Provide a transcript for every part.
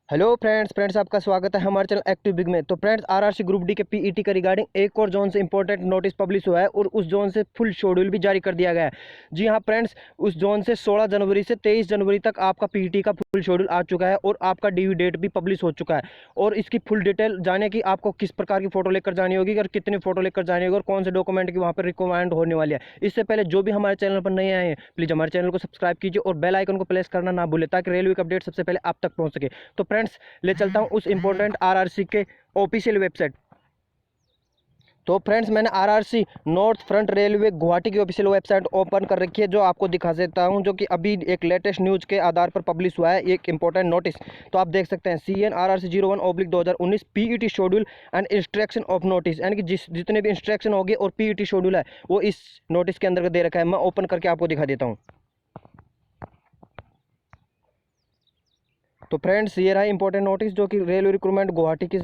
Hello friends आपका स्वागत है हमारे चैनल एक्टिव बिग में। तो फ्रेंड्स आरआरसी ग्रुप डी के पीईटी का रिगार्डिंग एक और जोन से इंपॉर्टेंट नोटिस पब्लिश हुआ है और उस जोन से फुल शेड्यूल भी जारी कर दिया गया है। जी हाँ फ्रेंड्स, उस जोन से 16 जनवरी से 23 जनवरी तक आपका पीईटी का फुल शेड्यूल आ चुका है और आपका ड्यू डेट भी पब्लिश हो चुका है। और इसकी फुल डिटेल जाने की आपको किस प्रकार की फोटो लेकर जानी होगी और कितनी फोटो लेकर जानी होगी और कौन से डॉक्यूमेंट की वहाँ पर रिक्वायरमेंट होने वाली है। इससे पहले जो भी हमारे चैनल पर नए आए हैं प्लीज़ हमारे चैनल को सब्सक्राइब कीजिए और बेल आइकन को प्रेस करना ना भूलें ताकि रेलवे का अपडेट सबसे पहले आप तक पहुँच सके। तो फ्रेंड्स ले चलता हूं उस इंपॉर्टेंट आरआरसी के ऑफिशियल वेबसाइट। तो फ्रेंड्स मैंने RRC north front railway Guwahati की ऑफिशियल वेबसाइट ओपन कर रखी है, जो आपको दिखा देता हूं, जो कि अभी एक लेटेस्ट न्यूज़ के आधार पर पब्लिश हुआ है एक इंपॉर्टेंट नोटिस। तो आप देख सकते हैं CN RRC 01/2019 PET schedule and instruction of notice, यानी कि जितने भी इंस्ट्रक्शन होंगे और पीईटी शेड्यूल है वो इस नोटिस के अंदर दे रखा है। मैं ओपन करके आपको दिखा देता हूँ। तो फ्रेंड्स ये रहा इंपॉर्टेंट नोटिस जो कि रेलवे रिक्रूटमेंट गुवाहाटी की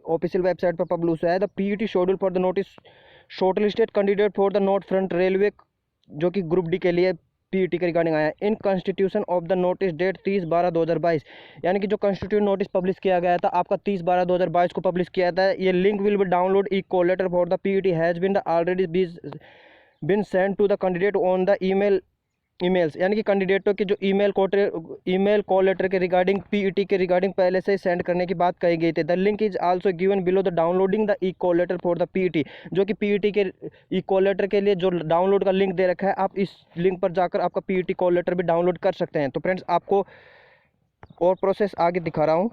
ऑफिशियल वेबसाइट पर पब्लिश हुआ है। The PET schedule for the notice shortlisted candidate for the north front railway, जो कि ग्रुप डी के लिए पीईटी के रिगार्डिंग आया है। In constitution of the notice date 30/12/2022, यानी कि जो कॉन्स्टिट्यूट नोटिस पब्लिश किया गया था आपका 30/12/2022 को पब्लिश किया था। ये link will be download e call letter for the PET has been already been send to the candidate on the emails, यानी कि कैंडिडेटों के जो ईमेल कॉल लेटर के रिगार्डिंग पीईटी के रिगार्डिंग पहले से सेंड करने की बात कही गई थी। The link is also given below the downloading the e call letter for the PET, जो कि पीईटी के ई कॉल लेटर के लिए जो डाउनलोड का लिंक दे रखा है, आप इस लिंक पर जाकर आपका पीईटी कॉल लेटर भी डाउनलोड कर सकते हैं। तो फ्रेंड्स आपको और प्रोसेस आगे दिखा रहा हूँ।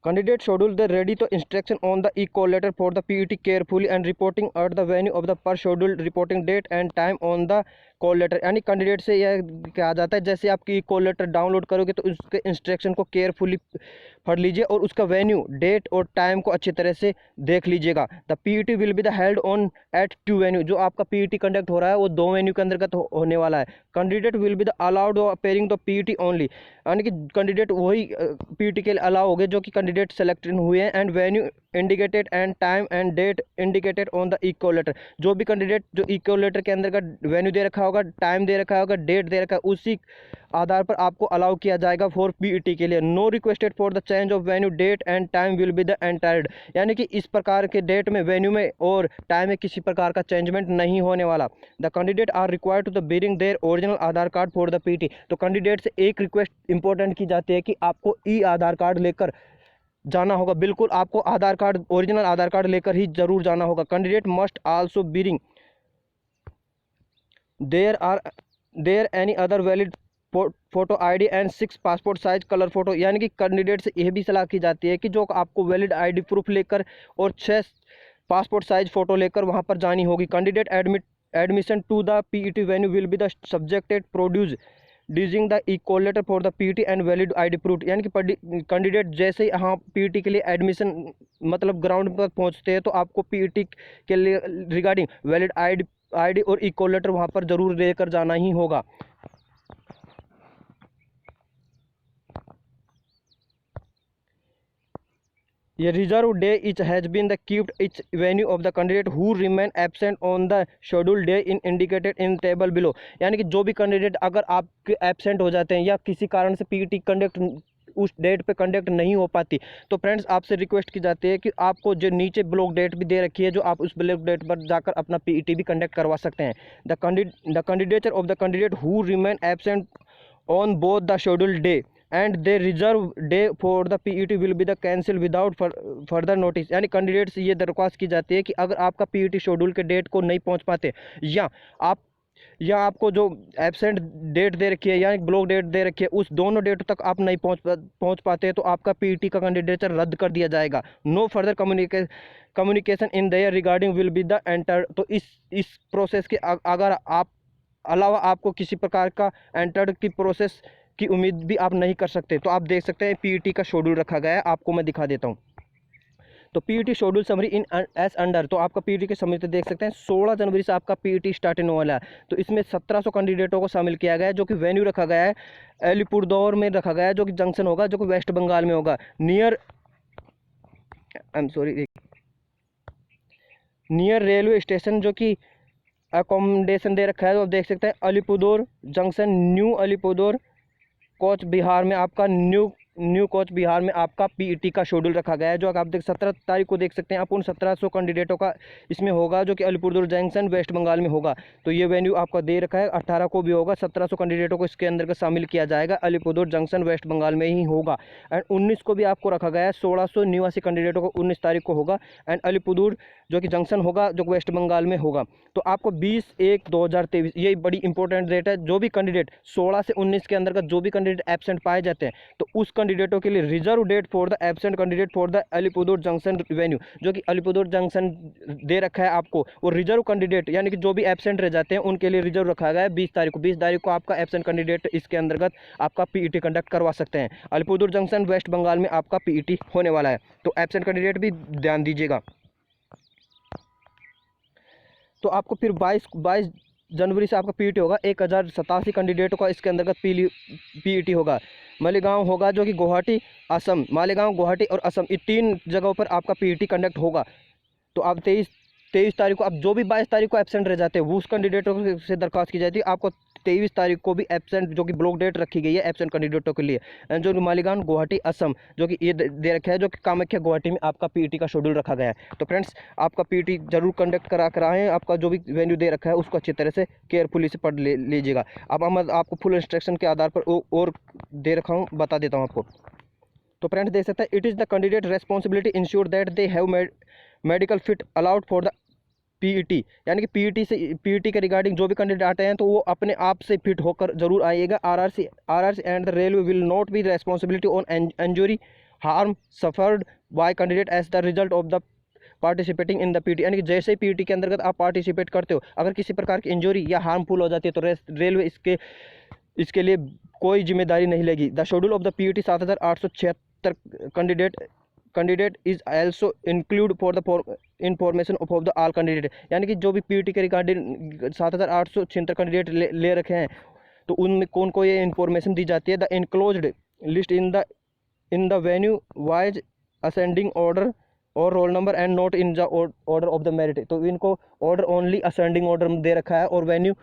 Candidate schedule the ready to instruction on the e-call letter for the PET carefully and reporting at the venue of the per scheduled reporting date and time on the call letter, यानी candidate से यह कहा जाता है जैसे आपकी call letter download करोगे तो उसके इंस्ट्रक्शन को केयरफुली पढ़ लीजिए और उसका वेन्यू डेट और टाइम को अच्छी तरह से देख लीजिएगा। The PET will be the held on at 2 venue, जो आपका पीईटी कंडक्ट हो रहा है वो 2 वेन्यू के अंतर्गत होने वाला है। Candidate will be the allowed appearing the PET only, यानी कि कैंडिडेट वही पीईटी के लिए अलाउ हो गए जो कि कैंडिडेट सेलेक्टेड हुए हैं। And venue indicated and time and date indicated on the equal letter, जो भी कैंडिडेट जो इक्वल लेटर के अंदर का वेन्यू दे रखा होगा, टाइम दे रखा होगा, डेट दे रखा है, उसी आधार पर आपको अलाउ किया जाएगा फॉर पीईटी के लिए। No requested for the change of venue date and time will be the entertained, यानी कि इस प्रकार के डेट में, वेन्यू में और टाइम में किसी प्रकार का चेंजमेंट नहीं होने वाला। The candidate are required to the bearing their original Aadhaar card for the PET, तो कैंडिडेट से एक रिक्वेस्ट इंपॉर्टेंट की जाती है कि आपको ई आधार कार्ड लेकर जाना होगा। बिल्कुल आपको Aadhaar card, original Aadhaar card लेकर ही जरूर जाना होगा। Candidate must also bring there any other valid photo ID and 6 passport size colour photo, यानी कि कैंडिडेट से यह भी सलाह की जाती है कि जो आपको वैलिड आईडी प्रूफ लेकर और 6 पासपोर्ट साइज फोटो लेकर वहां पर जानी होगी। Candidate admission to the PET venue will be the subjected produce during the equal letter for the PET and valid ID proof, यानी कि कैंडिडेट जैसे ही हाँ पीईटी के लिए एडमिशन मतलब ग्राउंड पर पहुंचते हैं तो आपको पीईटी के लिए रिगार्डिंग वैलिड आईडी और इक्वल लेटर वहां पर जरूर लेकर जाना ही होगा। ये reserve day each has been the kept each venue of the candidate who remain absent on the schedule day in indicated in table below, यानी कि जो भी कैंडिडेट अगर आपके एब्सेंट हो जाते हैं या किसी कारण से पीईटी कंडक्ट उस डेट पे कंडक्ट नहीं हो पाती, तो फ्रेंड्स आपसे रिक्वेस्ट की जाती है कि आपको जो नीचे ब्लॉक डेट भी दे रखी है, जो आप उस ब्लॉक डेट पर जाकर अपना पीईटी भी कंडक्ट करवा सकते हैं। The candidature of the candidate who remain absent on both the schedule day and they reserve day for the PET will be the cancel without further notice, यानी candidate से ये दरख्वास्त की जाती है कि अगर आपका पीईटी शेड्यूल के डेट को नहीं पहुंच पाते या आपको जो एब्सेंट डेट दे रखी है या एक ब्लॉक डेट दे रखी है उस दोनों डेट तक आप नहीं पहुंच पाते तो आपका पीईटी का कैंडिडेचर रद्द कर दिया जाएगा। No further communication in their regarding will be the enter, तो इस प्रोसेस के अगर आप अलावा आपको किसी प्रकार का एंटर्ड की प्रोसेस की उम्मीद भी आप नहीं कर सकते। तो आप देख सकते हैं पीईटी का शेड्यूल रखा गया है, आपको मैं दिखा देता हूँ। तो पीईटी शेड्यूल समरी इन एस अंडर, तो आपका पीईटी के समरी तो देख सकते हैं 16 जनवरी से आपका पीईटी स्टार्ट होने वाला है। तो इसमें 1700 कैंडिडेटों को शामिल किया गया है, जो कि वेन्यू रखा गया है अलीपुरदौर में रखा गया है, जो कि जंक्शन होगा, जो कि वेस्ट बंगाल में होगा, नियर रेलवे स्टेशन, जो कि अकोमोडेशन दे रखा है। तो आप देख सकते हैं Alipurduar junction, new Alipurduar coach Bihar में आपका न्यू कोच बिहार में आपका पीईटी का शेड्यूल रखा गया है, जो आप देख 17 तारीख को देख सकते हैं आप। उन 1700 कैंडिडेटों का इसमें होगा, जो कि अलीपुरदुर जंक्शन वेस्ट बंगाल में होगा। तो ये वेन्यू आपका दे रखा है, 18 को भी होगा। 1700 कैंडिडेटों को इसके अंदर शामिल किया जाएगा, अलीपुरदुर जंक्शन वेस्ट बंगाल में ही होगा। एंड 19 को भी आपको रखा गया है, 1689 कैंडिडेटों को 19 तारीख को होगा। एंड अलीपुरदुर जो कि जंक्शन होगा, जो वेस्ट बंगाल में होगा। तो आपको 20/1/2023 ये बड़ी इंपॉर्टेंट डेट है। जो भी कैंडिडेट 16 से 19 के अंदर जो भी कैंडिडेट एब्सेंट पाए जाते हैं, तो उस कैंडिडेटों के लिए reserve date for the absent candidate for the Alipurduar junction venue, जो कि अलीपुरदुर जंक्शन दे रखा है आपको, वो रिजर्व कैंडिडेट यानी कि जो भी एब्सेंट रह जाते हैं उनके लिए रिजर्व रखा गया है 20 तारीख को। 20 तारीख को आपका एब्सेंट कैंडिडेट इसके अंतर्गत आपका पीईटी कंडक्ट करवा सकते हैं। अलीपुरदुर जंक्शन वेस्ट बंगाल में आपका पीईटी होने वाला है, तो एब्सेंट कैंडिडेट भी ध्यान दीजिएगा। तो आपको फिर 22 जनवरी से आपका पीईटी होगा। 1087 कैंडिडेटों का इसके अंतर्गत पीईटी होगा। मालेगांव होगा, जो कि गुवाहाटी असम, मालेगांव गुवाहाटी और असम, ये 3 जगहों पर आपका पीईटी कंडक्ट होगा। तो आप 23 तारीख को, अब जो भी 22 तारीख को एब्सेंट रह जाते हैं वो उस कैंडिडेटों से दरख्वास्त की जाती है। आपको 23 तारीख को भी एब्सेंट, जो कि ब्लॉक डेट रखी गई है एब्सेंट कैंडिडेटों के लिए, जो मालेगांव गुवाहाटी असम, जो कि ये दे रखा है, जो कि कामाख्या गुवाहाटी में आपका पीईटी का शेड्यूल रखा गया है। तो फ्रेंड्स, आपका पीईटी जरूर कंडक्ट कराएं। आपका जो भी वेन्यू दे रखा है उसको अच्छी तरह से केयरफुली से पढ़ लीजिएगा। अब हम आपको फुल इंस्ट्रक्शन के आधार पर और दे रखा हूँ, बता देता हूँ आपको। तो फ्रेंड्स देख सकते हैं, it is the candidate responsibility ensure that they have medical fit allowed for the PET, यानी कि पीईटी के रिगार्डिंग जो भी कैंडिडेट आते हैं तो वो अपने आप से फिट होकर जरूर आइएगा। RRC and the railway will not be responsibility on injury harm suffered by candidate as the result of the participating in the PET, यानी कि जैसे ही पीईटी के अंतर्गत आप पार्टिसिपेट करते हो, अगर किसी प्रकार की इंजरी या हार्मफुल हो जाती है तो रेलवे इसके लिए कोई जिम्मेदारी नहीं लेगी। The schedule of the PET 7876 candidate is also include for the information of the all candidate, यानी कि जो भी पीईटी के रिगार्डिंग 7876 कैंडिडेट ले रखे हैं, तो उनमें कौन को ये इन्फॉर्मेशन दी जाती है। The enclosed list in the venue wise ascending order और roll number and note in the order of the merit, तो इनको ऑर्डर ओनली असेंडिंग ऑर्डर में दे रखा है और वेन्यू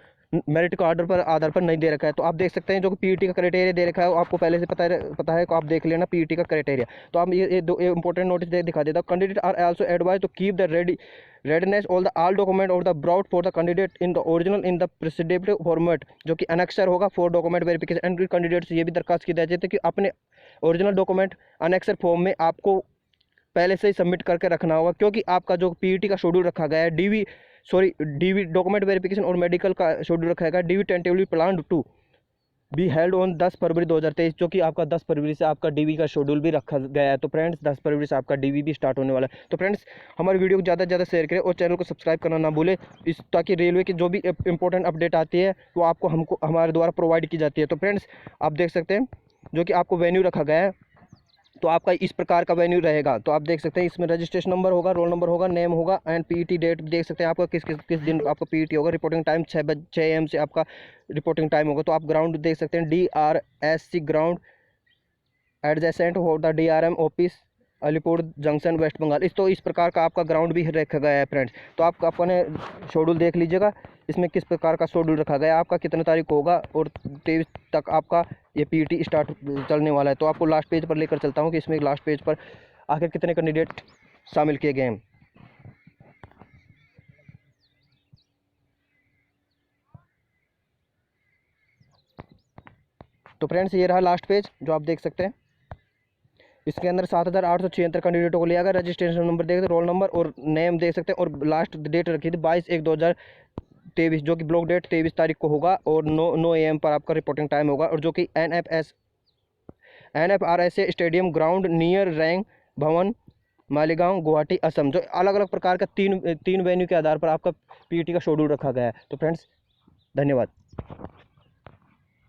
मेरिट का ऑर्डर पर आधार पर नहीं दे रखा है। तो आप देख सकते हैं जो कि पीईटी का क्राइटेरिया दे रखा है, वो आपको पहले से पता है, तो आप देख लेना पीईटी का क्राइटेरिया। तो आप ये इंपॉर्टेंट नोटिस दिखा देता हूँ। Candidate are also advise to keep the readiness all document और the brought for the candidate in the original in the prescribed format, जो कि अनेक्सर होगा for document verification. And candidate से ये भी दरखास्त की जाती है कि अपने ओरिजिनल डॉक्यूमेंट अनेक्सर फॉर्म में आपको पहले से ही सबमिट करके रखना होगा, क्योंकि आपका जो पीईटी का शेड्यूल रखा गया है डीवी डॉक्यूमेंट वेरिफिकेशन और मेडिकल का शेड्यूल रखा गया DV tentatively planned to be held on 10 February 2023, जो कि आपका 10 फरवरी से आपका डीवी का शेड्यूल भी रखा गया है। तो फ्रेंड्स 10 फरवरी से आपका डीवी भी स्टार्ट होने वाला है। तो फ्रेंड्स हमारे वीडियो को ज़्यादा से ज़्यादा शेयर करें और चैनल को सब्सक्राइब करना ना भूलें, ताकि रेलवे की जो भी इंपॉर्टेंट अपडेट आती है वो आपको हमारे द्वारा प्रोवाइड की जाती है। तो फ्रेंड्स आप देख सकते हैं जो कि आपको वेन्यू रखा गया है, तो आपका इस प्रकार का वेन्यू रहेगा। तो आप देख सकते हैं इसमें रजिस्ट्रेशन नंबर होगा, रोल नंबर होगा, नेम होगा एंड पीईटी डेट देख सकते हैं आपका किस दिन आपका पीईटी होगा। रिपोर्टिंग टाइम 6 AM से आपका रिपोर्टिंग टाइम होगा। तो आप ग्राउंड देख सकते हैं DRSC ग्राउंड एडजेसेंट हो the DRM office Alipur junction West Bengal. इस प्रकार का आपका ग्राउंड भी रखा गया है फ्रेंड्स। तो आप अपने शेड्यूल देख लीजिएगा, इसमें किस प्रकार का शेड्यूल रखा गया है, आपका कितने तारीख को होगा और 23 तक आपका ये पीईटी स्टार्ट चलने वाला है। तो आपको लास्ट पेज पर लेकर चलता हूँ कि इसमें लास्ट पेज पर आखिर कितने कैंडिडेट शामिल किए गए हैं। तो फ्रेंड्स ये रहा लास्ट पेज जो आप देख सकते हैं। इसके अंदर 7876 कैंडिडेटों को लिया गया। रजिस्ट्रेशन नंबर देख सकते, रोल नंबर और नेम देख सकते हैं, और लास्ट डेट रखी थी 22/1/2023, जो कि ब्लॉक डेट 23 तारीख को होगा और 9 AM पर आपका रिपोर्टिंग टाइम होगा। और जो कि NFRSA stadium ground near wrong भवन मालेगांव गुवाहाटी असम, जो अलग अलग प्रकार का तीन वेन्यू के आधार पर आपका पीईटी का शेड्यूल रखा गया है। तो फ्रेंड्स धन्यवाद।